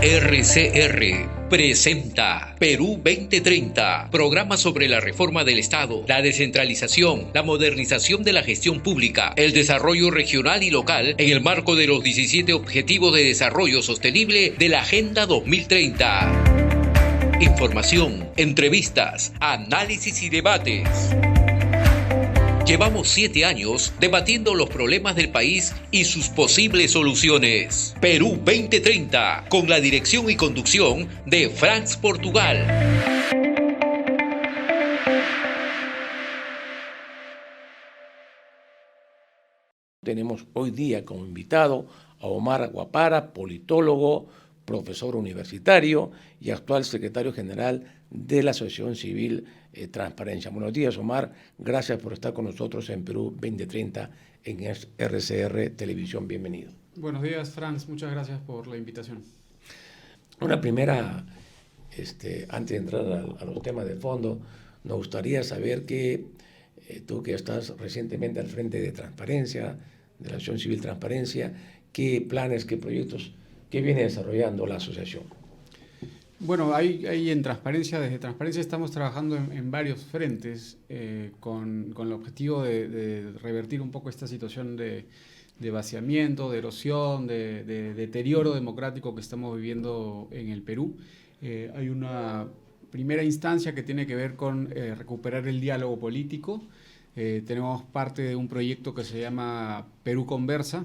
RCR presenta Perú 2030, programa sobre la reforma del Estado, la descentralización, la modernización de la gestión pública, el desarrollo regional y local en el marco de los 17 Objetivos de Desarrollo Sostenible de la Agenda 2030. Información, entrevistas, análisis y debates. Llevamos 7 años debatiendo los problemas del país y sus posibles soluciones. Perú 2030, con la dirección y conducción de Franz Portugal. Tenemos hoy día como invitado a Omar Guapara, politólogo, profesor universitario y actual secretario general de la Asociación Civil Transparencia. Buenos días, Omar. Gracias por estar con nosotros en Perú 2030 en RCR Televisión. Bienvenido. Buenos días, Franz. Muchas gracias por la invitación. Una primera, antes de entrar a los temas de fondo, nos gustaría saber que tú que estás recientemente al frente de Transparencia, de la Asociación Civil Transparencia, ¿qué planes, qué proyectos, qué viene desarrollando la asociación? Bueno, ahí en Transparencia, desde Transparencia estamos trabajando en varios frentes con el objetivo de revertir un poco esta situación de vaciamiento, de erosión, de deterioro democrático que estamos viviendo en el Perú. Hay una primera instancia que tiene que ver con recuperar el diálogo político. Tenemos parte de un proyecto que se llama Perú Conversa,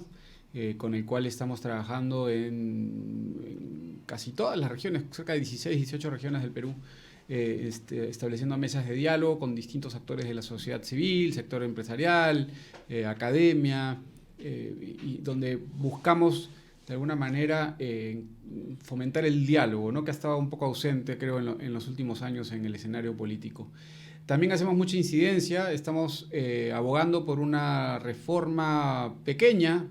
con el cual estamos trabajando en casi todas las regiones, cerca de 16, 18 regiones del Perú, estableciendo mesas de diálogo con distintos actores de la sociedad civil, sector empresarial, academia, y donde buscamos de alguna manera fomentar el diálogo, ¿no? Que ha estado un poco ausente, creo, en los últimos años en el escenario político. También hacemos mucha incidencia, estamos abogando por una reforma pequeña,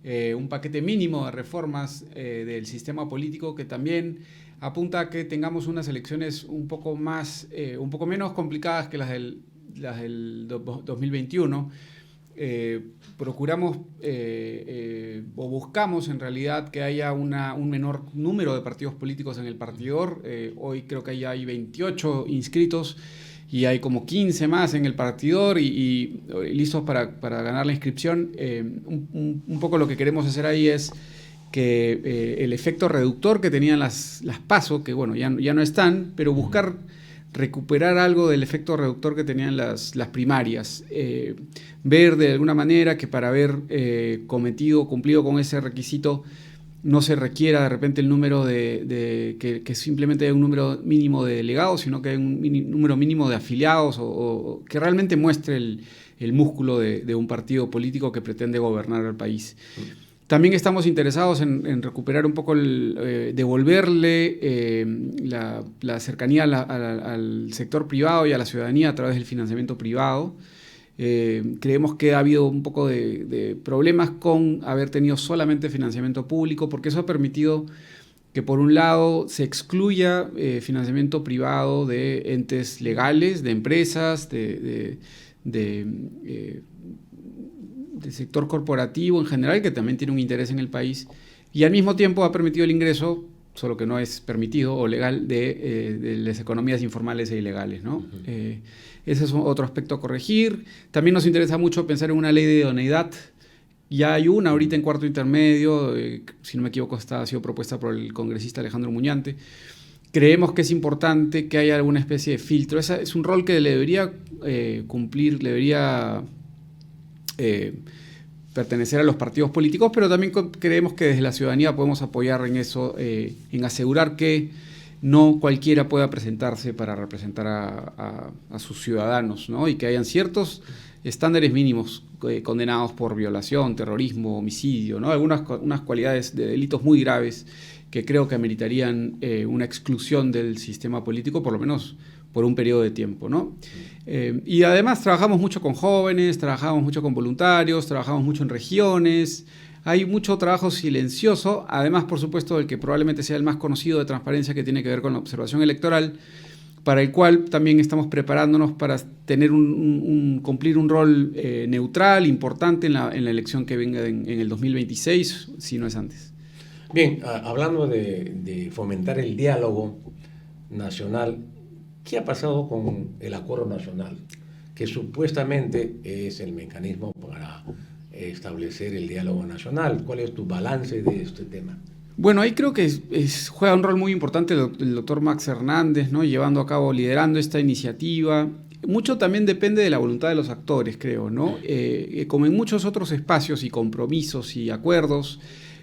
un paquete mínimo de reformas del sistema político que también apunta a que tengamos unas elecciones un poco menos complicadas que las del 2021. Procuramos o buscamos en realidad que haya un menor número de partidos políticos en el partidor. Hoy creo que ya hay 28 inscritos y hay como 15 más en el partidor y listos para ganar la inscripción. Un poco lo que queremos hacer ahí es que el efecto reductor que tenían las PASO, que bueno, ya no están, pero buscar recuperar algo del efecto reductor que tenían las primarias. Ver de alguna manera que para haber cumplido con ese requisito no se requiera de repente el número que simplemente hay un número mínimo de delegados, sino que hay un número mínimo de afiliados o que realmente muestre el músculo de un partido político que pretende gobernar el país. También estamos interesados en recuperar un poco, devolverle la cercanía al sector privado y a la ciudadanía a través del financiamiento privado. Creemos que ha habido un poco de problemas con haber tenido solamente financiamiento público, porque eso ha permitido que por un lado se excluya financiamiento privado de entes legales, de empresas, del sector corporativo en general, que también tiene un interés en el país, y al mismo tiempo ha permitido el ingreso, solo que no es permitido o legal, de las economías informales e ilegales, ¿no? Ese es otro aspecto a corregir. También nos interesa mucho pensar en una ley de idoneidad. Ya hay una ahorita en cuarto intermedio, si no me equivoco, ha sido propuesta por el congresista Alejandro Muñante. Creemos que es importante que haya alguna especie de filtro. Ese es un rol que le debería cumplir, le debería pertenecer a los partidos políticos, pero también creemos que desde la ciudadanía podemos apoyar en eso, en asegurar que no cualquiera pueda presentarse para representar a sus ciudadanos, ¿no? Y que hayan ciertos estándares mínimos condenados por violación, terrorismo, homicidio, ¿no? Unas cualidades de delitos muy graves que creo que ameritarían una exclusión del sistema político, por lo menos por un periodo de tiempo, ¿no? Y además trabajamos mucho con jóvenes, trabajamos mucho con voluntarios, trabajamos mucho en regiones. Hay mucho trabajo silencioso, además, por supuesto, del que probablemente sea el más conocido de Transparencia, que tiene que ver con la observación electoral, para el cual también estamos preparándonos para tener cumplir un rol neutral, importante en la elección que venga en el 2026, si no es antes. Bien, hablando de fomentar el diálogo nacional, ¿qué ha pasado con el Acuerdo Nacional? Que supuestamente es el mecanismo para establecer el diálogo nacional. ¿Cuál es tu balance de este tema? Bueno, ahí creo que juega un rol muy importante el doctor Max Hernández, ¿no? Llevando a cabo, liderando esta iniciativa. Mucho también depende de la voluntad de los actores, creo, ¿no? Como en muchos otros espacios y compromisos y acuerdos,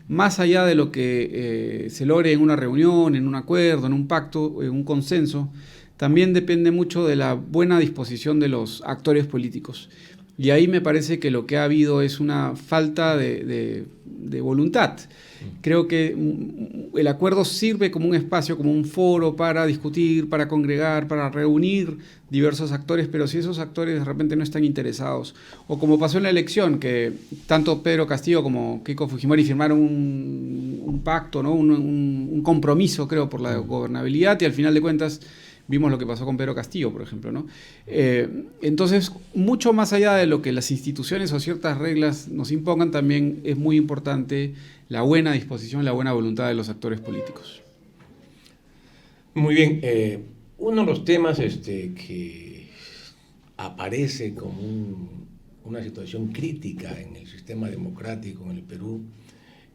más allá de lo que se logre en una reunión, en un acuerdo, en un pacto, en un consenso, también depende mucho de la buena disposición de los actores políticos. Y ahí me parece que lo que ha habido es una falta de voluntad. Creo que el acuerdo sirve como un espacio, como un foro para discutir, para congregar, para reunir diversos actores, pero si esos actores de repente no están interesados, o como pasó en la elección, que tanto Pedro Castillo como Keiko Fujimori firmaron un pacto, ¿no? un compromiso, creo, por la gobernabilidad, y al final de cuentas vimos lo que pasó con Pedro Castillo, por ejemplo, ¿no? Entonces, mucho más allá de lo que las instituciones o ciertas reglas nos impongan, también es muy importante la buena disposición, la buena voluntad de los actores políticos. Muy bien. Uno de los temas que aparece como una situación crítica en el sistema democrático en el Perú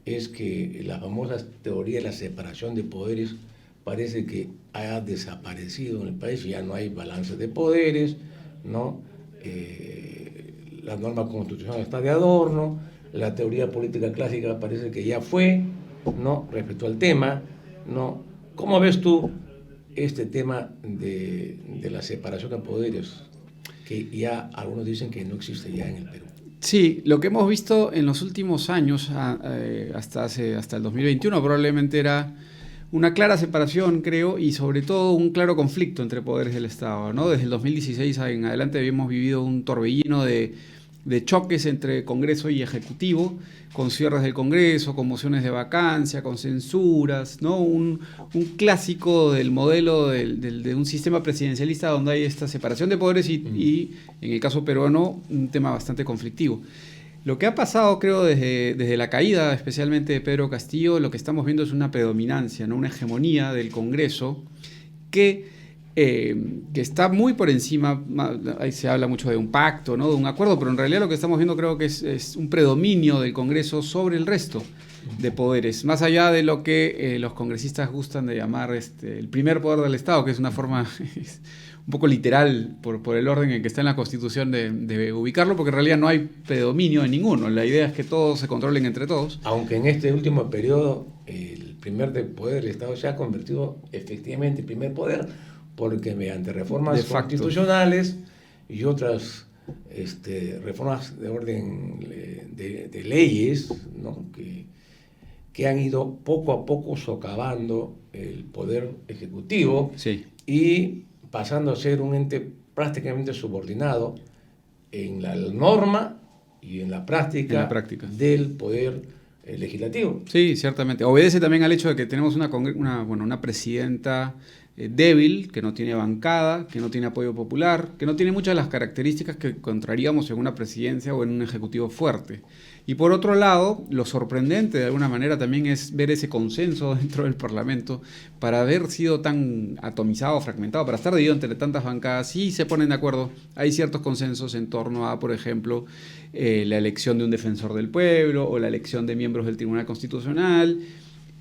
es que la famosa teoría de la separación de poderes parece que ha desaparecido en el país, ya no hay balance de poderes, ¿no? La norma constitucional está de adorno, la teoría política clásica parece que ya fue, ¿no? Respecto al tema, ¿no? ¿Cómo ves tú este tema de la separación de poderes, que ya algunos dicen que no existe ya en el Perú? Sí, lo que hemos visto en los últimos años, hasta el 2021, probablemente era una clara separación, creo, y sobre todo un claro conflicto entre poderes del Estado, ¿no? Desde el 2016 en adelante habíamos vivido un torbellino de choques entre Congreso y Ejecutivo, con cierres del Congreso, con mociones de vacancia, con censuras, ¿no? Un clásico del modelo de un sistema presidencialista donde hay esta separación de poderes y en el caso peruano, un tema bastante conflictivo. Lo que ha pasado, creo, desde la caída, especialmente de Pedro Castillo, lo que estamos viendo es una predominancia, ¿no? Una hegemonía del Congreso que está muy por encima. Ahí se habla mucho de un pacto, ¿no? De un acuerdo, pero en realidad lo que estamos viendo creo que es un predominio del Congreso sobre el resto de poderes, más allá de lo que los congresistas gustan de llamar el primer poder del Estado, que es una forma un poco literal por el orden en que está en la Constitución de ubicarlo, porque en realidad no hay predominio en ninguno. La idea es que todos se controlen entre todos. Aunque en este último periodo el primer poder del Estado se ha convertido efectivamente en primer poder, porque mediante reformas constitucionales y otras reformas de orden de leyes, ¿no? que han ido poco a poco socavando el poder ejecutivo, sí, y pasando a ser un ente prácticamente subordinado en la norma y en la práctica del poder legislativo. Sí, ciertamente. Obedece también al hecho de que tenemos una presidenta débil, que no tiene bancada, que no tiene apoyo popular, que no tiene muchas de las características que encontraríamos en una presidencia o en un ejecutivo fuerte. Y por otro lado, lo sorprendente de alguna manera también es ver ese consenso dentro del Parlamento para haber sido tan atomizado, fragmentado, para estar dividido entre tantas bancadas. Sí se ponen de acuerdo, hay ciertos consensos en torno a, por ejemplo, la elección de un defensor del pueblo o la elección de miembros del Tribunal Constitucional,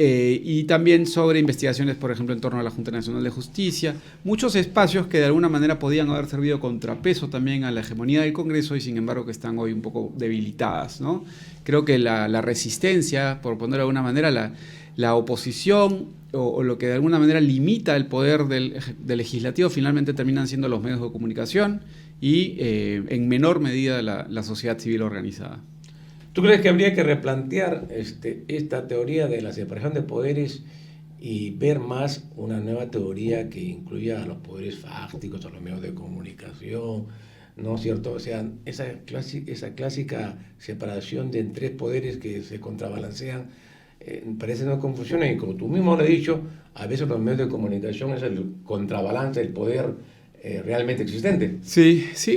y también sobre investigaciones, por ejemplo, en torno a la Junta Nacional de Justicia. Muchos espacios que de alguna manera podían haber servido contrapeso también a la hegemonía del Congreso y sin embargo que están hoy un poco debilitadas, ¿no? Creo que la resistencia, por ponerlo de alguna manera, la oposición o lo que de alguna manera limita el poder del legislativo finalmente terminan siendo los medios de comunicación y en menor medida la sociedad civil organizada. ¿Tú crees que habría que replantear esta teoría de la separación de poderes y ver más una nueva teoría que incluya a los poderes fácticos, a los medios de comunicación, ¿no es cierto? O sea, esa clásica separación de tres poderes que se contrabalancean, parece una confusión, y como tú mismo lo has dicho, a veces los medios de comunicación es el contrabalance del poder realmente existente. Sí, sí,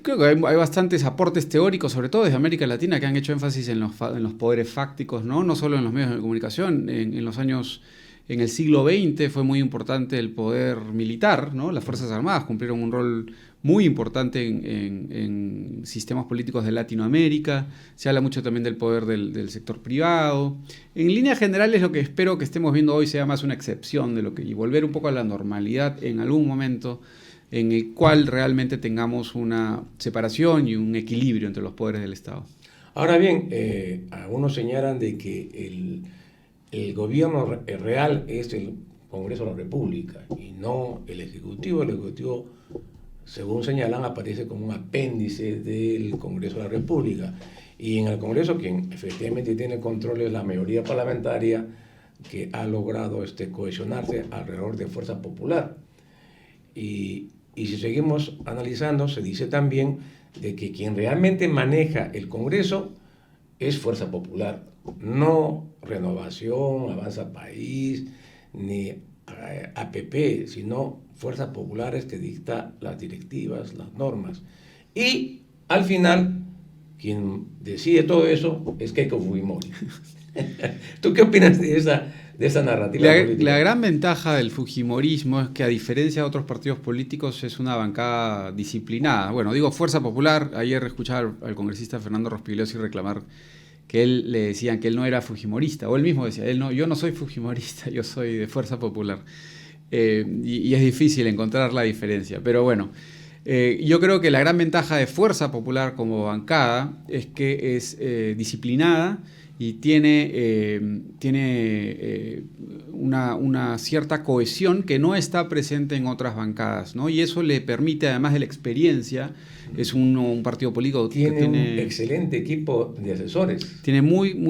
creo que hay bastantes aportes teóricos, sobre todo desde América Latina, que han hecho énfasis en los poderes fácticos, ¿no? No solo en los medios de comunicación. En el siglo XX fue muy importante el poder militar, ¿no? Las Fuerzas Armadas cumplieron un rol muy importante en sistemas políticos de Latinoamérica. Se habla mucho también del poder del sector privado. En líneas generales, lo que espero que estemos viendo hoy sea más una excepción y volver un poco a la normalidad en algún momento, en el cual realmente tengamos una separación y un equilibrio entre los poderes del Estado. Ahora bien, algunos señalan de que el gobierno real es el Congreso de la República y no el Ejecutivo. El Ejecutivo, según señalan, aparece como un apéndice del Congreso de la República. Y en el Congreso, quien efectivamente tiene control es la mayoría parlamentaria, que ha logrado cohesionarse alrededor de Fuerza Popular. Y si seguimos analizando, se dice también de que quien realmente maneja el Congreso es Fuerza Popular, no Renovación, Avanza País, ni APP, sino Fuerzas Populares que dicta las directivas, las normas. Y al final, quien decide todo eso es Keiko Fujimori. ¿Tú qué opinas de esa narrativa política? La gran ventaja del fujimorismo es que, a diferencia de otros partidos políticos, es una bancada disciplinada. Bueno, digo Fuerza Popular. Ayer escuchaba al congresista Fernando Rospigliosi reclamar que le decían que él no era fujimorista, o él mismo decía, yo no soy fujimorista, yo soy de Fuerza Popular. Y es difícil encontrar la diferencia, pero bueno. Yo creo que la gran ventaja de Fuerza Popular como bancada es que es disciplinada y tiene una cierta cohesión que no está presente en otras bancadas, ¿no? Y eso le permite, además de la experiencia, es un partido político que tiene un excelente equipo de asesores. Tiene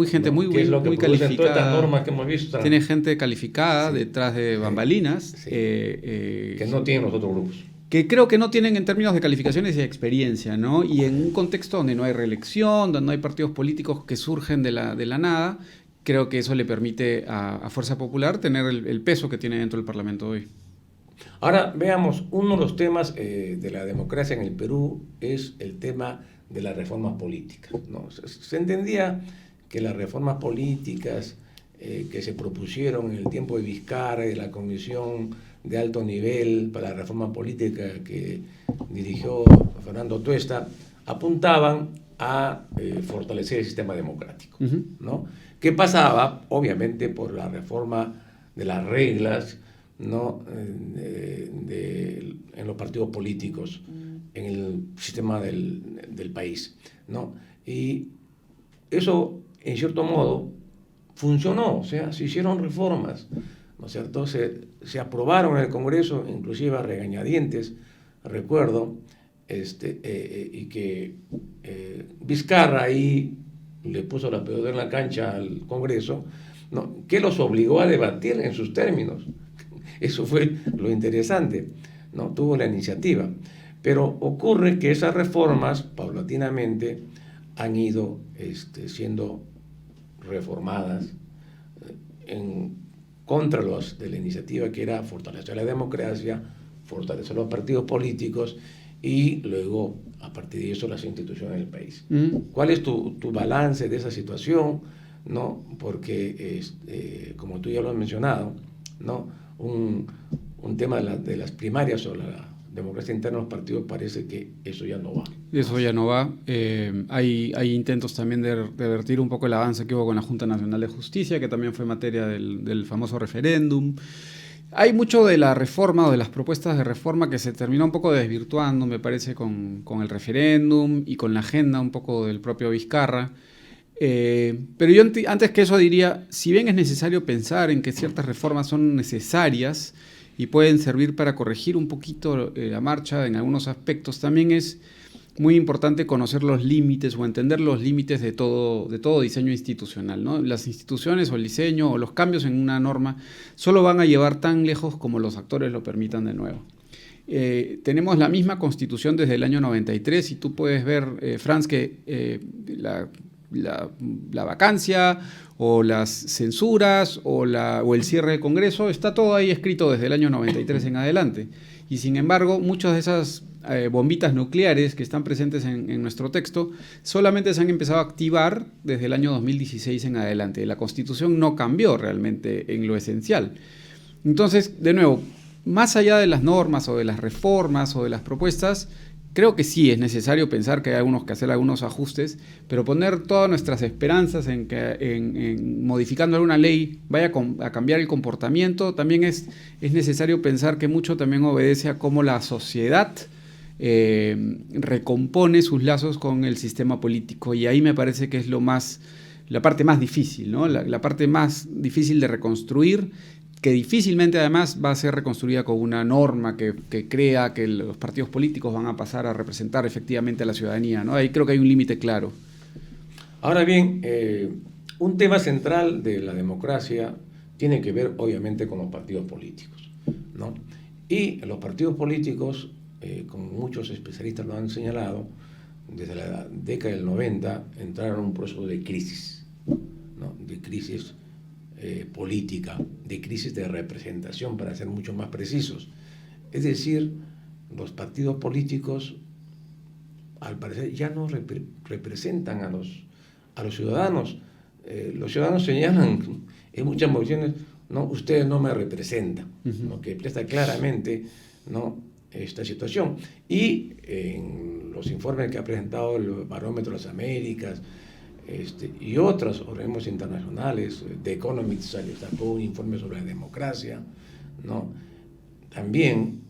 gente muy calificada. Todas estas normas que hemos visto. Tiene gente calificada detrás de bambalinas. Que no tienen los otros grupos. Que creo que no tienen en términos de calificaciones y de experiencia, ¿no? Y en un contexto donde no hay reelección, donde no hay partidos políticos que surgen de la nada, creo que eso le permite a Fuerza Popular tener el peso que tiene dentro del Parlamento hoy. Ahora veamos, uno de los temas de la democracia en el Perú es el tema de las reformas políticas, ¿no? Se entendía que las reformas políticas que se propusieron en el tiempo de Vizcarra y de la Comisión de alto nivel para la reforma política que dirigió Fernando Tuesta, apuntaban a fortalecer el sistema democrático, ¿no? ¿Qué pasaba? Obviamente por la reforma de las reglas, ¿no? En los partidos políticos, en el sistema del país, ¿no? Y eso, en cierto modo, funcionó, o sea, se hicieron reformas, ¿no es cierto? Se aprobaron en el Congreso, inclusive a regañadientes, recuerdo, y que Vizcarra ahí le puso la pelota en la cancha al Congreso, ¿no? Que los obligó a debatir en sus términos. Eso fue lo interesante, ¿no? Tuvo la iniciativa. Pero ocurre que esas reformas, paulatinamente, han ido siendo reformadas en contra de la iniciativa que era fortalecer la democracia, fortalecer los partidos políticos y luego, a partir de eso, las instituciones del país. ¿Cuál es tu balance de esa situación? ¿No? Porque, como tú ya lo has mencionado, ¿no? Un tema de las primarias o la democracia interna de los partidos, parece que eso ya no va. Eso ya no va. Hay intentos también de revertir un poco el avance que hubo con la Junta Nacional de Justicia, que también fue materia del famoso referéndum. Hay mucho de la reforma o de las propuestas de reforma que se terminó un poco desvirtuando, me parece, con el referéndum y con la agenda un poco del propio Vizcarra. Pero yo antes que eso diría, si bien es necesario pensar en que ciertas reformas son necesarias y pueden servir para corregir un poquito la marcha en algunos aspectos, también es muy importante conocer los límites o entender los límites de todo diseño institucional, ¿no? Las instituciones o el diseño o los cambios en una norma solo van a llevar tan lejos como los actores lo permitan de nuevo. Tenemos la misma Constitución desde el año 93 y tú puedes ver, Franz, que la vacancia o las censuras o el cierre del Congreso, está todo ahí escrito desde el año 93 en adelante. Y sin embargo, muchas de esas bombitas nucleares que están presentes en nuestro texto solamente se han empezado a activar desde el año 2016 en adelante. La Constitución no cambió realmente en lo esencial. Entonces, de nuevo, más allá de las normas o de las reformas o de las propuestas, creo que sí es necesario pensar que hay que hacer algunos ajustes, pero poner todas nuestras esperanzas en que en modificando alguna ley vaya a cambiar el comportamiento, también es necesario pensar que mucho también obedece a cómo la sociedad recompone sus lazos con el sistema político, y ahí me parece que es la parte más difícil, ¿no? La parte más difícil de reconstruir, que difícilmente además va a ser reconstruida con una norma que crea que los partidos políticos van a pasar a representar efectivamente a la ciudadanía, ¿no? Ahí creo que hay un límite claro. Ahora bien, un tema central de la democracia tiene que ver obviamente con los partidos políticos, ¿no? Y los partidos políticos, como muchos especialistas lo han señalado, desde la década del 90 entraron en un proceso de crisis, ¿no? De crisis política, de crisis de representación, para ser mucho más precisos. Es decir, los partidos políticos, al parecer, ya no representan a los ciudadanos. Los ciudadanos señalan en muchas mociones, no, ustedes no me representan, ¿no? Que presta claramente, ¿no?, esta situación. Y en los informes que ha presentado el Barómetro de las Américas, y otros organismos internacionales, The Economist sacó un informe sobre la democracia, ¿no? También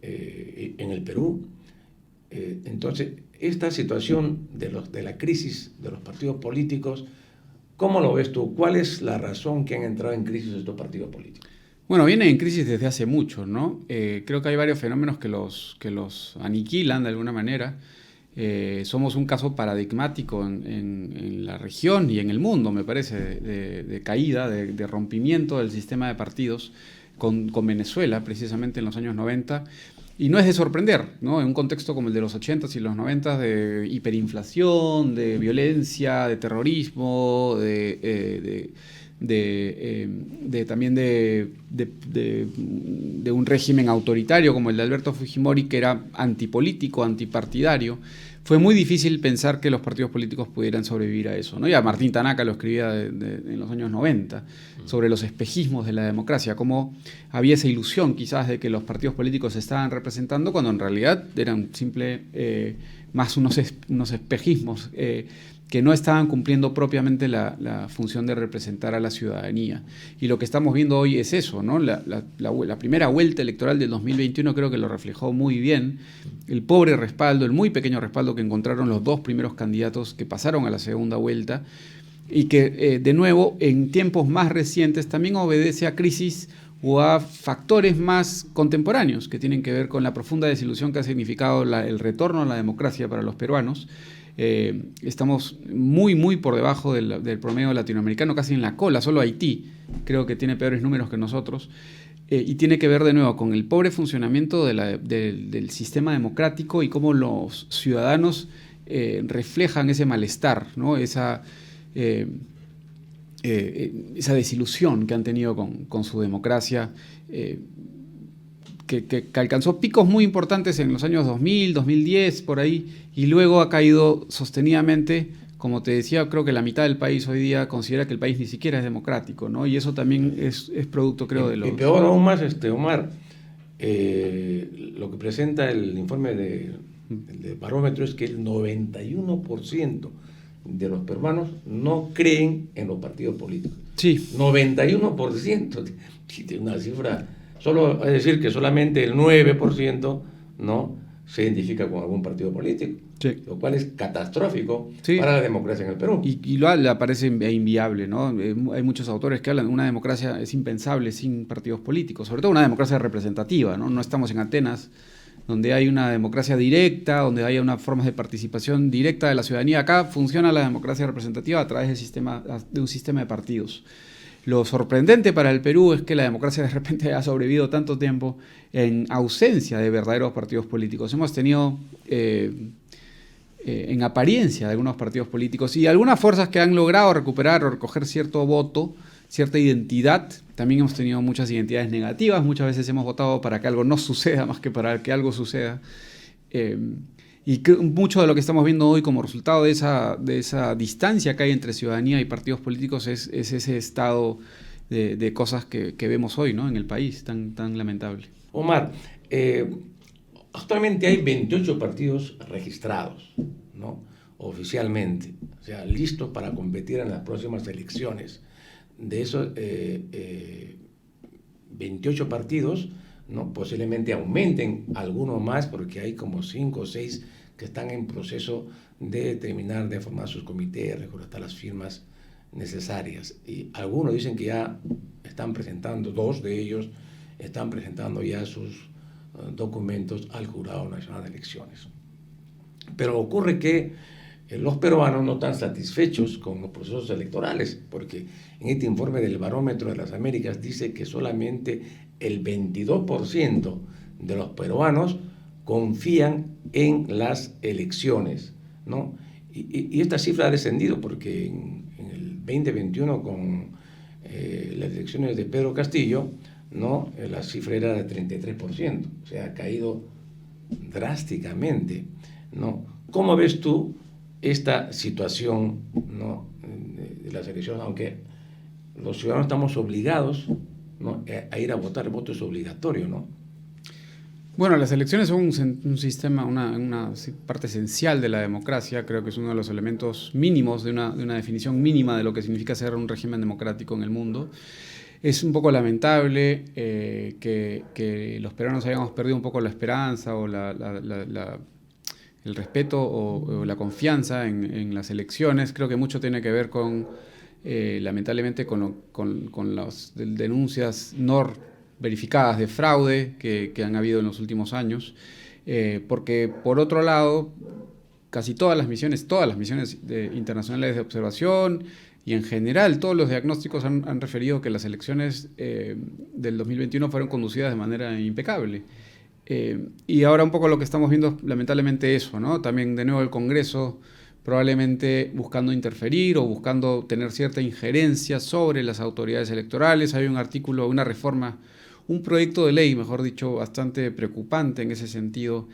en el Perú. Entonces, esta situación de la crisis de los partidos políticos, ¿cómo lo ves tú? ¿Cuál es la razón que han entrado en crisis estos partidos políticos? Bueno, vienen en crisis desde hace mucho, ¿no? Creo que hay varios fenómenos que los aniquilan de alguna manera. Somos un caso paradigmático en la región y en el mundo, me parece, de caída, de rompimiento del sistema de partidos con Venezuela, precisamente en los años 90. Y no es de sorprender, ¿no? En un contexto como el de los 80s y los 90s, de hiperinflación, de violencia, de terrorismo, también de un régimen autoritario como el de Alberto Fujimori, que era antipolítico, antipartidario. Fue muy difícil pensar que los partidos políticos pudieran sobrevivir a eso, ¿no? Ya Martín Tanaka lo escribía en los años 90, sobre los espejismos de la democracia, cómo había esa ilusión quizás de que los partidos políticos se estaban representando cuando en realidad eran más unos espejismos que no estaban cumpliendo propiamente la función de representar a la ciudadanía. Y lo que estamos viendo hoy es eso, ¿no? La primera vuelta electoral del 2021 creo que lo reflejó muy bien. El pobre respaldo, el muy pequeño respaldo que encontraron los dos primeros candidatos que pasaron a la segunda vuelta, y que, de nuevo, en tiempos más recientes también obedece a crisis o a factores más contemporáneos que tienen que ver con la profunda desilusión que ha significado el retorno a la democracia para los peruanos. Estamos muy, muy por debajo del promedio latinoamericano, casi en la cola. Solo Haití creo que tiene peores números que nosotros. Y tiene que ver de nuevo con el pobre funcionamiento del sistema democrático y cómo los ciudadanos reflejan ese malestar, ¿no? Esa desilusión que han tenido con su democracia, que alcanzó picos muy importantes en los años 2000, 2010, por ahí, y luego ha caído sostenidamente. Como te decía, creo que la mitad del país hoy día considera que el país ni siquiera es democrático, ¿no? Y eso también es producto, creo, de los... Y peor aún más, Omar, lo que presenta el informe de Barómetro es que el 91% de los peruanos no creen en los partidos políticos. Sí. 91%, una cifra... Solo, es decir, que solamente el 9% no se identifica con algún partido político, sí, lo cual es catastrófico, sí, para la democracia en el Perú. Y le parece inviable, ¿no? Hay muchos autores que hablan de una democracia es impensable sin partidos políticos, sobre todo una democracia representativa, ¿no? No estamos en Atenas, donde hay una democracia directa, donde haya unas formas de participación directa de la ciudadanía. Acá funciona la democracia representativa a través de un sistema de partidos. Lo sorprendente para el Perú es que la democracia de repente ha sobrevivido tanto tiempo en ausencia de verdaderos partidos políticos. Hemos tenido en apariencia de algunos partidos políticos y algunas fuerzas que han logrado recuperar o recoger cierto voto, cierta identidad. También hemos tenido muchas identidades negativas, muchas veces hemos votado para que algo no suceda más que para que algo suceda. Y mucho de lo que estamos viendo hoy como resultado de esa distancia que hay entre ciudadanía y partidos políticos es ese estado de cosas que vemos hoy, ¿no?, en el país, tan lamentable. Omar, actualmente hay 28 partidos registrados, ¿no?, oficialmente, o sea, listos para competir en las próximas elecciones. De esos 28 partidos, ¿no?, posiblemente aumenten algunos más porque hay como 5 o 6 que están en proceso de terminar de formar sus comités, recolectar las firmas necesarias. Y algunos dicen que ya están presentando, 2 de ellos están presentando ya sus documentos al Jurado Nacional de Elecciones. Pero ocurre que los peruanos no están satisfechos con los procesos electorales, porque en este informe del Barómetro de las Américas dice que solamente el 22% de los peruanos confían en las elecciones, ¿no? Y esta cifra ha descendido porque en el 2021 con las elecciones de Pedro Castillo, ¿no?, la cifra era de 33%, o sea, ha caído drásticamente, ¿no? ¿Cómo ves tú esta situación, ¿no?, de las elecciones? Aunque los ciudadanos estamos obligados, ¿no?, a ir a votar, el voto es obligatorio, ¿no? Bueno, las elecciones son un sistema, una parte esencial de la democracia. Creo que es uno de los elementos mínimos de una definición mínima de lo que significa ser un régimen democrático en el mundo. Es un poco lamentable que los peruanos hayamos perdido un poco la esperanza o el respeto o la confianza en las elecciones. Creo que mucho tiene que ver con, lamentablemente, con las denuncias no verificadas de fraude que han habido en los últimos años, porque por otro lado, casi todas las misiones internacionales de observación y en general todos los diagnósticos han referido que las elecciones del 2021 fueron conducidas de manera impecable. Y ahora un poco lo que estamos viendo es lamentablemente eso, ¿no? También de nuevo el Congreso probablemente buscando interferir o buscando tener cierta injerencia sobre las autoridades electorales. Hay un artículo, una reforma, un proyecto de ley, mejor dicho, bastante preocupante en ese sentido,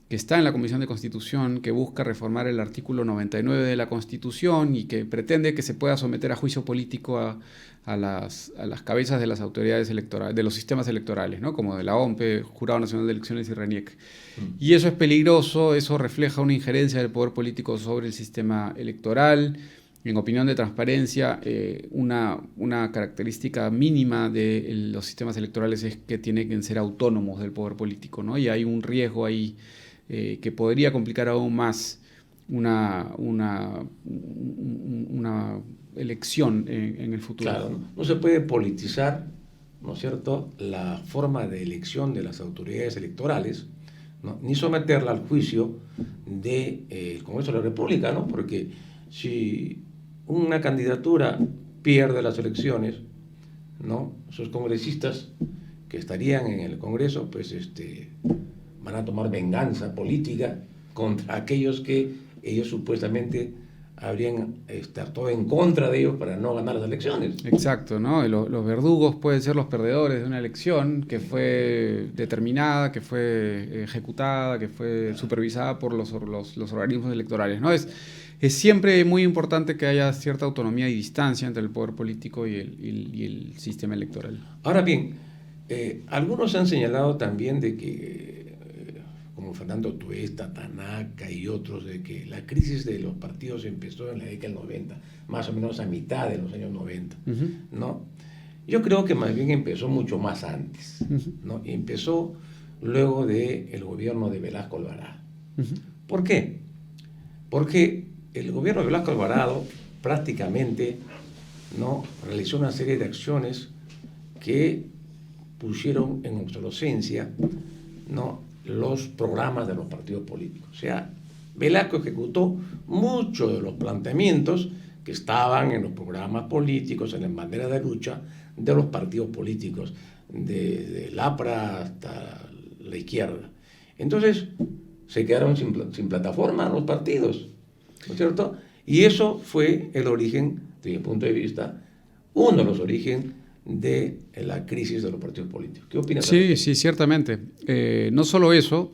que está en la Comisión de Constitución, que busca reformar el artículo 99 de la Constitución y que pretende que se pueda someter a juicio político a las cabezas de las autoridades electorales, de los sistemas electorales, ¿no?, como de la OMPE, Jurado Nacional de Elecciones y RENIEC. Y eso es peligroso, eso refleja una injerencia del poder político sobre el sistema electoral. En opinión de Transparencia, una característica mínima de los sistemas electorales es que tienen que ser autónomos del poder político, ¿no? Y hay un riesgo ahí que podría complicar aún más una elección en el futuro. Claro, no se puede politizar, ¿no es cierto?, la forma de elección de las autoridades electorales, ¿no?, ni someterla al juicio del Congreso de la República, ¿no? Porque si una candidatura pierde las elecciones, ¿no?, sus congresistas que estarían en el Congreso, pues van a tomar venganza política contra aquellos que ellos supuestamente habrían actuado en contra de ellos para no ganar las elecciones. Exacto, ¿no? Los verdugos pueden ser los perdedores de una elección que fue determinada, que fue ejecutada, que fue supervisada por los organismos electorales, ¿no? Es siempre muy importante que haya cierta autonomía y distancia entre el poder político y el sistema electoral. Ahora bien, algunos han señalado también de que, como Fernando Tuesta, Tanaka y otros, de que la crisis de los partidos empezó en la década del 90, más o menos a mitad de los años 90, ¿no? Yo creo que más bien empezó mucho más antes, ¿no? Y empezó luego del gobierno de Velasco Alvarado. ¿Por qué? Porque el gobierno de Velasco Alvarado prácticamente, ¿no?, realizó una serie de acciones que pusieron en obsolescencia, ¿no?, los programas de los partidos políticos. O sea, Velasco ejecutó muchos de los planteamientos que estaban en los programas políticos, en las banderas de lucha de los partidos políticos, desde el APRA hasta la izquierda. Entonces, se quedaron sin plataforma los partidos, ¿no es cierto? Y eso fue el origen, desde mi punto de vista, uno de los orígenes de la crisis de los partidos políticos. ¿Qué opinas? Sí, sí, ciertamente. No solo eso,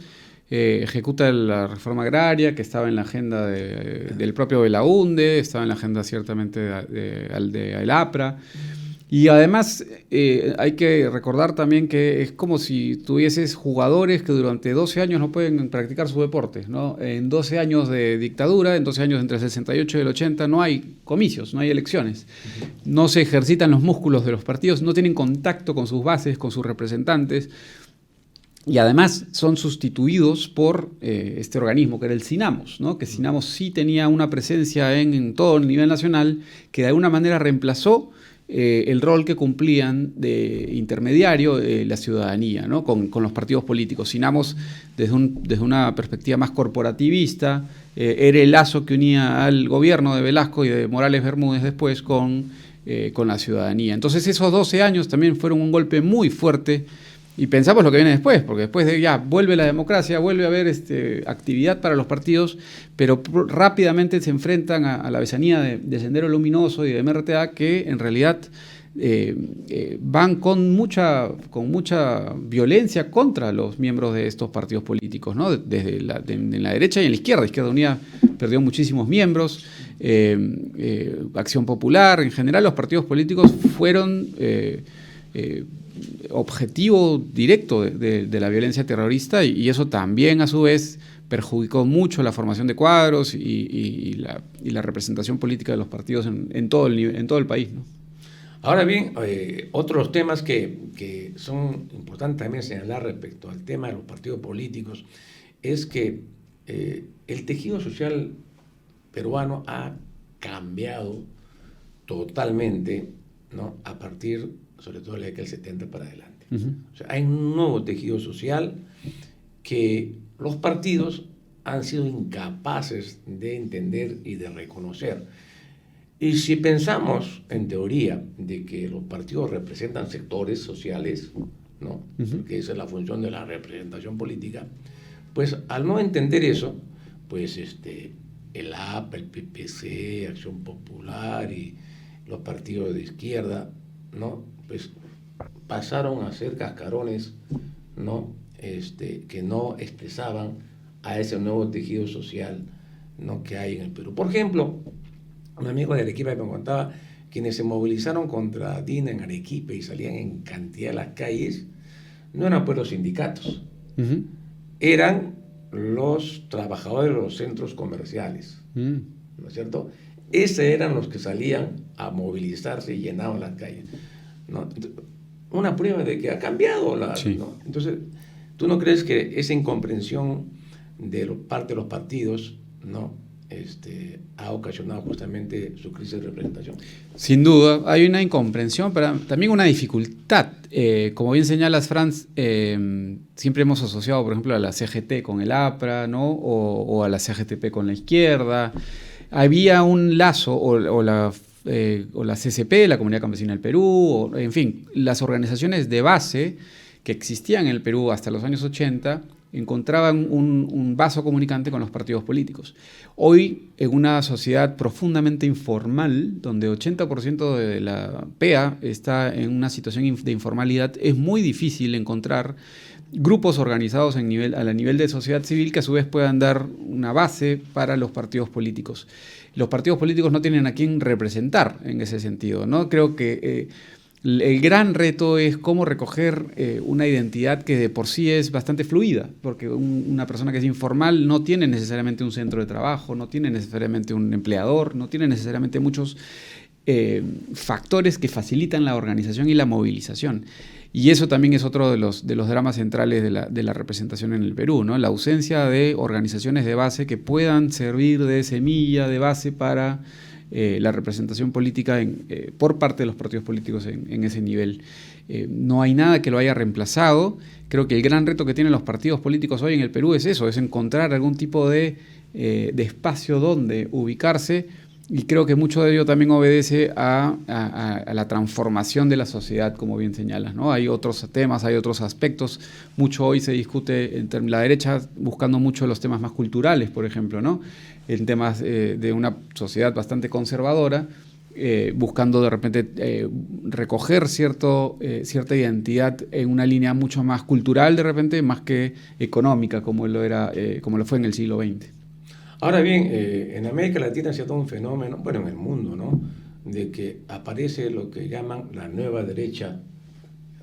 ejecuta la reforma agraria que estaba en la agenda del propio Belaunde, estaba en la agenda ciertamente de el APRA. Y además hay que recordar también que es como si tuvieses jugadores que durante 12 años no pueden practicar su deporte, ¿no? En 12 años de dictadura, en 12 años entre el 68 y el 80, no hay comicios, no hay elecciones. No se ejercitan los músculos de los partidos, no tienen contacto con sus bases, con sus representantes. Y además son sustituidos por este organismo que era el Sinamos, ¿no? Que Sinamos sí tenía una presencia en todo el nivel nacional, que de alguna manera reemplazó el rol que cumplían de intermediario la ciudadanía, ¿no? con los partidos políticos. Sinamos, desde una perspectiva más corporativista, era el lazo que unía al gobierno de Velasco y de Morales Bermúdez después con la ciudadanía. Entonces esos 12 años también fueron un golpe muy fuerte. Y pensamos lo que viene después, porque después de ya vuelve la democracia, vuelve a haber actividad para los partidos, pero rápidamente se enfrentan a la besanía de Sendero Luminoso y de MRTA, que en realidad van con mucha violencia contra los miembros de estos partidos políticos, ¿no? Desde en la derecha y en la izquierda. Izquierda Unida perdió muchísimos miembros, Acción Popular, en general los partidos políticos fueron objetivo directo de la violencia terrorista, y eso también a su vez perjudicó mucho la formación de cuadros y la representación política de los partidos en todo el país, ¿no? Ahora bien, otros temas que son importantes también señalar respecto al tema de los partidos políticos es que el tejido social peruano ha cambiado totalmente, ¿no? A partir sobre todo de la década del 70 para adelante. O sea, hay un nuevo tejido social que los partidos han sido incapaces de entender y de reconocer. Y si pensamos, en teoría, de que los partidos representan sectores sociales, ¿no? Porque esa es la función de la representación política, pues al no entender eso, pues el APA, el PPC, Acción Popular y los partidos de izquierda, ¿no? Pues pasaron a ser cascarones, ¿no? Que no expresaban a ese nuevo tejido social, ¿no? Que hay en el Perú. Por ejemplo, un amigo de Arequipa me contaba, quienes se movilizaron contra Dina en Arequipa y salían en cantidad a las calles, no eran pues los sindicatos, eran los trabajadores de los centros comerciales, ¿no es cierto? Esos eran los que salían a movilizarse y llenaban las calles, ¿no? Una prueba de que ha cambiado sí. ¿no? Entonces, ¿tú no crees que esa incomprensión de parte de los partidos, ¿no? Ha ocasionado justamente su crisis de representación? Sin duda, hay una incomprensión, pero también una dificultad. Como bien señalas, Franz, siempre hemos asociado, por ejemplo, a la CGT con el APRA, ¿no? O a la CGTP con la izquierda. Había un lazo, o la CCP, la Comunidad Campesina del Perú, en fin, las organizaciones de base que existían en el Perú hasta los años 80 encontraban un vaso comunicante con los partidos políticos. Hoy, en una sociedad profundamente informal, donde 80% de la PEA está en una situación de informalidad, es muy difícil encontrar grupos organizados a nivel de sociedad civil que a su vez puedan dar una base para los partidos políticos. Los partidos políticos no tienen a quién representar en ese sentido, ¿no? Creo que el gran reto es cómo recoger una identidad que de por sí es bastante fluida, porque una persona que es informal no tiene necesariamente un centro de trabajo, no tiene necesariamente un empleador, no tiene necesariamente muchos factores que facilitan la organización y la movilización. Y eso también es otro de los dramas centrales de la representación en el Perú, ¿no? La ausencia de organizaciones de base que puedan servir de semilla, de base para la representación política por parte de los partidos políticos en ese nivel. No hay nada que lo haya reemplazado. Creo que el gran reto que tienen los partidos políticos hoy en el Perú es eso, es encontrar algún tipo de espacio donde ubicarse Y creo que mucho de ello también obedece a la transformación de la sociedad, como bien señalas, ¿no? Hay otros temas, hay otros aspectos. Mucho hoy se discute en la derecha buscando mucho los temas más culturales, por ejemplo, ¿no? En temas de una sociedad bastante conservadora, buscando de repente recoger cierta identidad en una línea mucho más cultural, de repente, más que económica, como lo fue en el siglo XX. Ahora bien, en América Latina se ha dado un fenómeno, bueno, en el mundo, ¿no?, de que aparece lo que llaman la nueva derecha,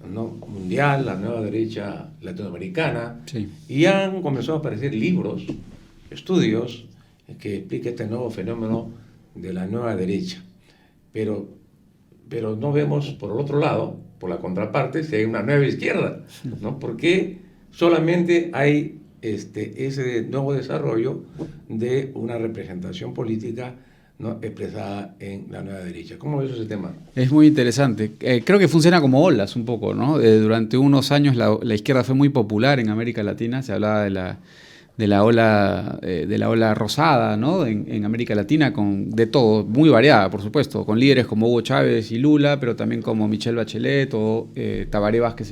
¿no?, mundial, la nueva derecha latinoamericana, Sí. y han comenzado a aparecer libros, estudios, que explican este nuevo fenómeno de la nueva derecha. Pero no vemos, por el otro lado, por la contraparte, si hay una nueva izquierda, ¿no? Porque solamente hay ese nuevo desarrollo de una representación política, ¿no?, expresada en la nueva derecha. ¿Cómo ves ese tema? Es muy interesante. Creo que funciona como olas un poco, ¿no? Durante unos años la izquierda fue muy popular en América Latina. Se hablaba de la ola rosada, ¿no?, en América Latina, de todo, muy variada, por supuesto, con líderes como Hugo Chávez y Lula, pero también como Michelle Bachelet o Tabaré Vázquez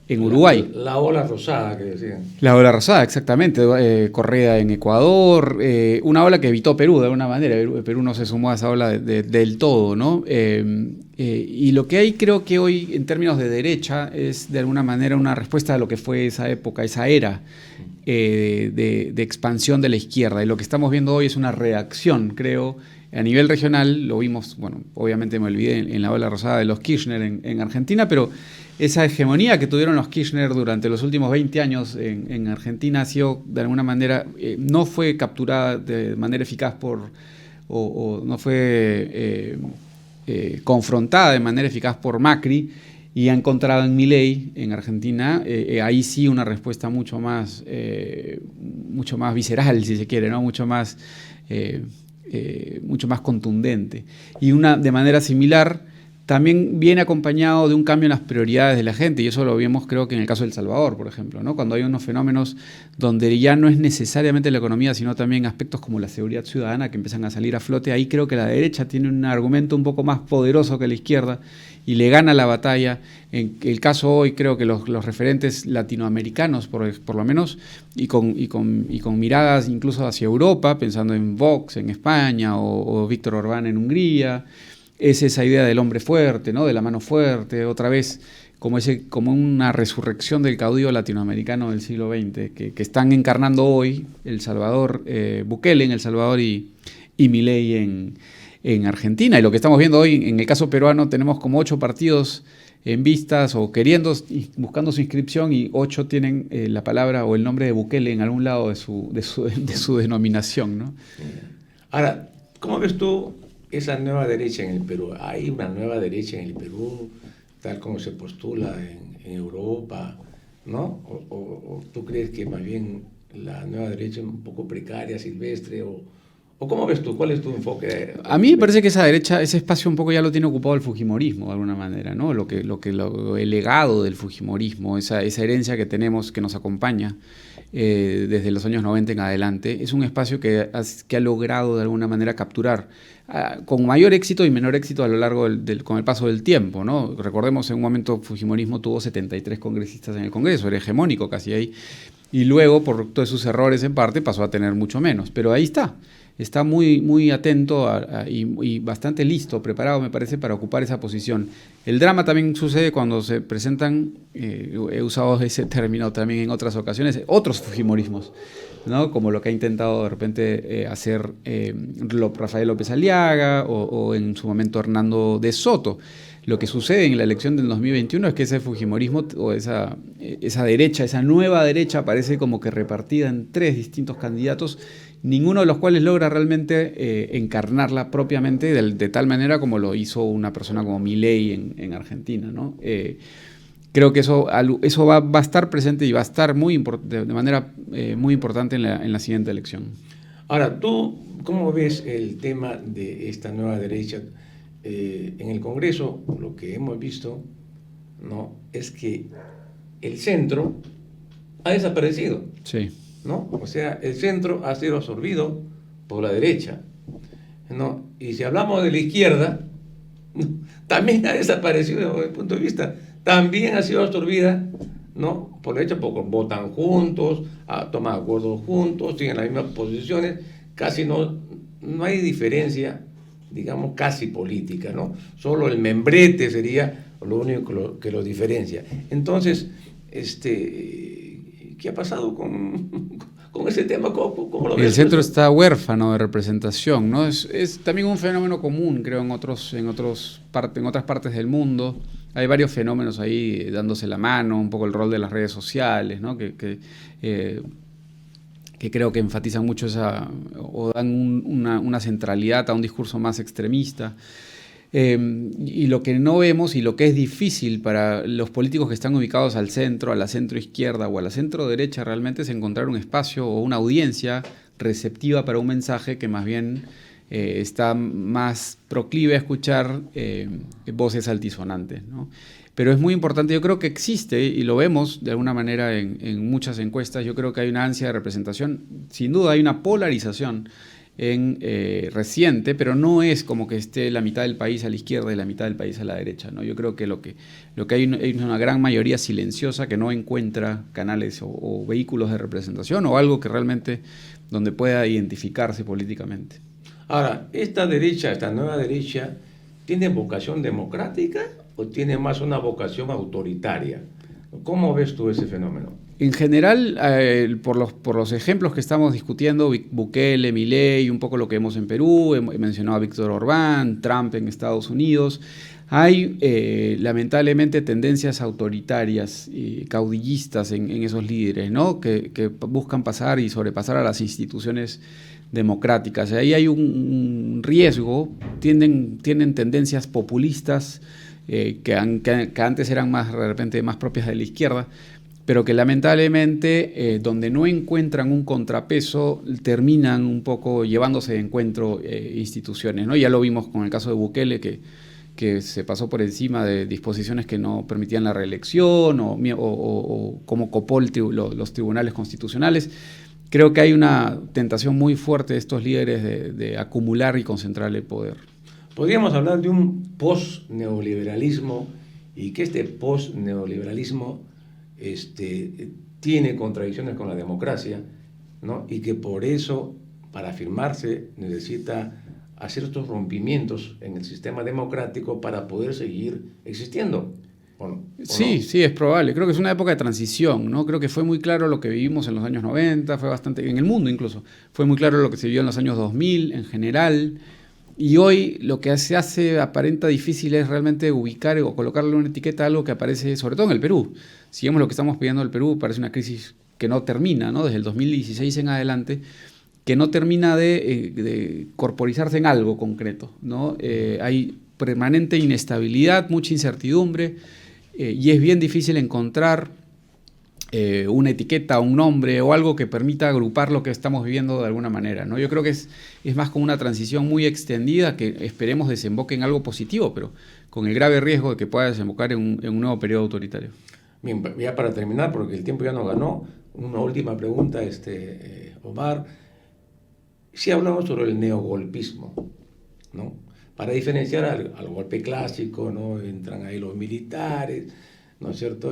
en Uruguay. La ola rosada que decían. La ola rosada, exactamente. Correa en Ecuador, una ola que evitó Perú de alguna manera. Perú no se sumó a esa ola del todo, ¿no? Y lo que hay, creo que hoy, en términos de derecha, es de alguna manera una respuesta a lo que fue esa época, esa era de expansión de la izquierda. Y lo que estamos viendo hoy es una reacción, creo, a nivel regional. Lo vimos, bueno, obviamente me olvidé en la ola rosada de los Kirchner en Argentina, pero esa hegemonía que tuvieron los Kirchner durante los últimos 20 años en Argentina ha sido, de alguna manera, no fue capturada de manera eficaz o no fue confrontada de manera eficaz por Macri, y ha encontrado en Milei, en Argentina, ahí sí una respuesta mucho más visceral, si se quiere, ¿no? Mucho más contundente. Y de manera similar, también viene acompañado de un cambio en las prioridades de la gente, y eso lo vimos, creo que en el caso de El Salvador, por ejemplo, ¿no? Cuando hay unos fenómenos donde ya no es necesariamente la economía, sino también aspectos como la seguridad ciudadana que empiezan a salir a flote. Ahí creo que la derecha tiene un argumento un poco más poderoso que la izquierda y le gana la batalla. En el caso hoy, creo que los referentes latinoamericanos, por lo menos, y con miradas incluso hacia Europa, pensando en Vox en España o Víctor Orbán en Hungría, es esa idea del hombre fuerte, ¿no?, de la mano fuerte, otra vez como una resurrección del caudillo latinoamericano del siglo XX, que están encarnando hoy El Salvador, Bukele en El Salvador y Milei en Argentina. Y lo que estamos viendo hoy, en el caso peruano, tenemos como 8 partidos en vistas o buscando su inscripción, y 8 tienen la palabra o el nombre de Bukele en algún lado de su denominación, ¿no? Ahora, ¿cómo ves tú esa nueva derecha en el Perú? ¿Hay una nueva derecha en el Perú, tal como se postula en Europa, ¿no? ¿O tú crees que más bien la nueva derecha es un poco precaria, silvestre? ¿O cómo ves tú? ¿Cuál es tu enfoque? A mí me parece que esa derecha, ese espacio un poco ya lo tiene ocupado el fujimorismo, de alguna manera, ¿no? El legado del fujimorismo, esa herencia que tenemos, que nos acompaña desde los años 90 en adelante, es un espacio que ha logrado de alguna manera capturar con mayor éxito y menor éxito a lo largo con el paso del tiempo, ¿no? Recordemos, en un momento Fujimorismo tuvo 73 congresistas en el Congreso, era hegemónico casi ahí, y luego, por todos sus errores en parte, pasó a tener mucho menos, pero ahí está muy, muy atento y bastante listo, preparado, me parece, para ocupar esa posición. El drama también sucede cuando se presentan, he usado ese término también en otras ocasiones, otros fujimorismos, ¿no? Como lo que ha intentado de repente hacer Rafael López Aliaga o en su momento Hernando de Soto. Lo que sucede en la elección del 2021 es que ese fujimorismo o esa derecha, esa nueva derecha, aparece como que repartida en 3 distintos candidatos, ninguno de los cuales logra realmente encarnarla propiamente de tal manera como lo hizo una persona como Milei en Argentina, ¿no? Creo que eso va a estar presente y va a estar de manera muy importante en la siguiente elección. Ahora, ¿tú cómo ves el tema de esta nueva derecha? En el Congreso, lo que hemos visto, ¿no?, es que el centro ha desaparecido. Sí. ¿No? O sea, el centro ha sido absorbido por la derecha. ¿no? Y si hablamos de la izquierda, también ha desaparecido desde mi punto de vista, también ha sido absorbida, ¿no? Por el hecho, porque votan juntos, toman acuerdos juntos, tienen las mismas posiciones, casi no hay diferencia, digamos, casi política, ¿no? Solo el membrete sería lo único que lo diferencia. Entonces, ¿qué ha pasado con ese tema? ¿Cómo lo ves? El centro está huérfano de representación, ¿no? Es también un fenómeno común, creo, en otras partes del mundo. Hay varios fenómenos ahí dándose la mano, un poco el rol de las redes sociales, ¿no? Que creo que enfatizan mucho o dan una centralidad a un discurso más extremista. Y lo que no vemos y lo que es difícil para los políticos que están ubicados al centro, a la centro izquierda o a la centro derecha realmente es encontrar un espacio o una audiencia receptiva para un mensaje que más bien está más proclive a escuchar voces altisonantes, ¿no? Pero es muy importante, yo creo que existe, y lo vemos de alguna manera en muchas encuestas, yo creo que hay una ansia de representación, sin duda hay una polarización reciente, pero no es como que esté la mitad del país a la izquierda y la mitad del país a la derecha, ¿no? Yo creo que lo que hay es una gran mayoría silenciosa que no encuentra canales o vehículos de representación o algo que realmente donde pueda identificarse políticamente. Ahora, esta nueva derecha, ¿tiene vocación democrática o tiene más una vocación autoritaria? ¿Cómo ves tú ese fenómeno? En general, por los ejemplos que estamos discutiendo, Bukele, Milei, un poco lo que vemos en Perú, he mencionado a Víctor Orbán, Trump en Estados Unidos, hay lamentablemente tendencias autoritarias y caudillistas en esos líderes, ¿no? que buscan pasar y sobrepasar a las instituciones democráticas. Ahí hay un riesgo, tienen tendencias populistas que antes eran de repente más propias de la izquierda, pero que lamentablemente donde no encuentran un contrapeso terminan un poco llevándose de encuentro instituciones, ¿no? Ya lo vimos con el caso de Bukele, que se pasó por encima de disposiciones que no permitían la reelección o cómo copó los tribunales constitucionales. Creo que hay una tentación muy fuerte de estos líderes de acumular y concentrar el poder. Podríamos hablar de un post-neoliberalismo y que este post-neoliberalismo tiene contradicciones con la democracia, ¿no? Y que por eso, para afirmarse, necesita hacer estos rompimientos en el sistema democrático para poder seguir existiendo. Sí, es probable. Creo que es una época de transición, ¿no? Creo que fue muy claro lo que vivimos en los años 90, fue bastante, en el mundo incluso, fue muy claro lo que se vivió en los años 2000 en general. Y hoy lo que aparenta difícil es realmente ubicar o colocarle una etiqueta a algo que aparece, sobre todo en el Perú. Si vemos lo que estamos pidiendo en el Perú, parece una crisis que no termina, ¿no? Desde el 2016 en adelante, que no termina de corporizarse en algo concreto, ¿no? Hay permanente inestabilidad, mucha incertidumbre, y es bien difícil encontrar una etiqueta, un nombre o algo que permita agrupar lo que estamos viviendo de alguna manera, ¿no? Yo creo que es más como una transición muy extendida que esperemos desemboque en algo positivo, pero con el grave riesgo de que pueda desembocar en un nuevo periodo autoritario. Bien, ya para terminar, porque el tiempo ya nos ganó, una última pregunta, Omar. Si hablamos sobre el neogolpismo, ¿no? Para diferenciar al golpe clásico, ¿no? Entran ahí los militares, ¿no es cierto?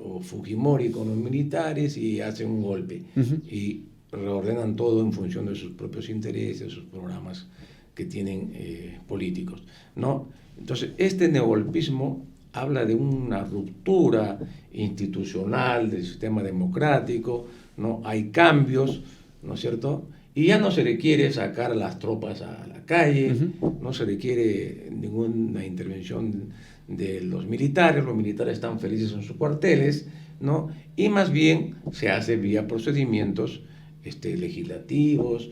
O Fujimori con los militares y hacen un golpe. Uh-huh. Y reordenan todo en función de sus propios intereses, sus programas que tienen políticos, ¿no? Entonces, este neogolpismo habla de una ruptura institucional del sistema democrático, ¿no? Hay cambios, ¿no es cierto? Y ya no se le quiere sacar las tropas a la calle, uh-huh. No se le quiere ninguna intervención de los militares están felices en sus cuarteles, ¿no? Y más bien se hace vía procedimientos legislativos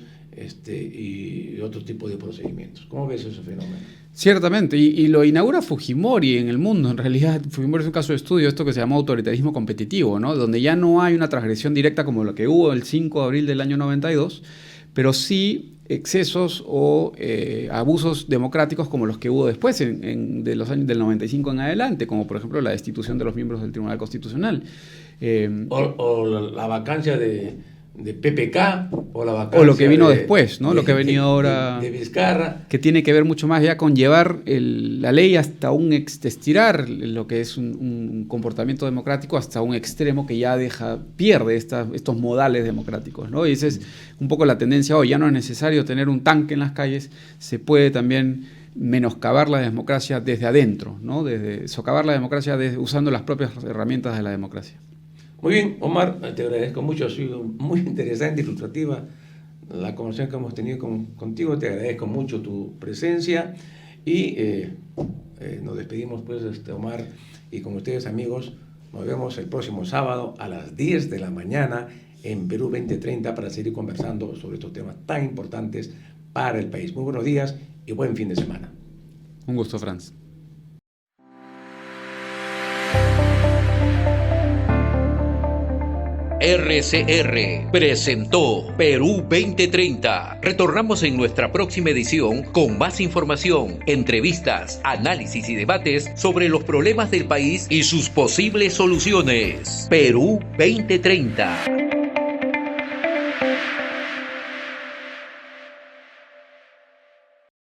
y otro tipo de procedimientos. ¿Cómo ves ese fenómeno? Ciertamente, y lo inaugura Fujimori en el mundo. En realidad, Fujimori es un caso de estudio, esto que se llama autoritarismo competitivo, ¿no? Donde ya no hay una transgresión directa como lo que hubo el 5 de abril del año 92, pero sí excesos o abusos democráticos como los que hubo después de los años del 95 en adelante, como por ejemplo la destitución de los miembros del Tribunal Constitucional. O la vacancia de PPK o la vacancia o lo que vino después, ¿no? Lo que ha venido ahora de Vizcarra, que tiene que ver mucho más ya con llevar la ley hasta estirar lo que es un comportamiento democrático hasta un extremo que ya pierde estos modales democráticos, ¿no? Y esa es un poco la tendencia hoy. Ya no es necesario tener un tanque en las calles, se puede también menoscabar la democracia desde adentro, ¿no? Socavar la democracia usando las propias herramientas de la democracia. Muy bien, Omar, te agradezco mucho, ha sido muy interesante y ilustrativa la conversación que hemos tenido contigo, te agradezco mucho tu presencia y nos despedimos pues, Omar, y con ustedes amigos, nos vemos el próximo sábado a las 10 de la mañana en Perú 2030 para seguir conversando sobre estos temas tan importantes para el país. Muy buenos días y buen fin de semana. Un gusto, Franz. RCR presentó Perú 2030. Retornamos en nuestra próxima edición con más información, entrevistas, análisis y debates sobre los problemas del país y sus posibles soluciones. Perú 2030.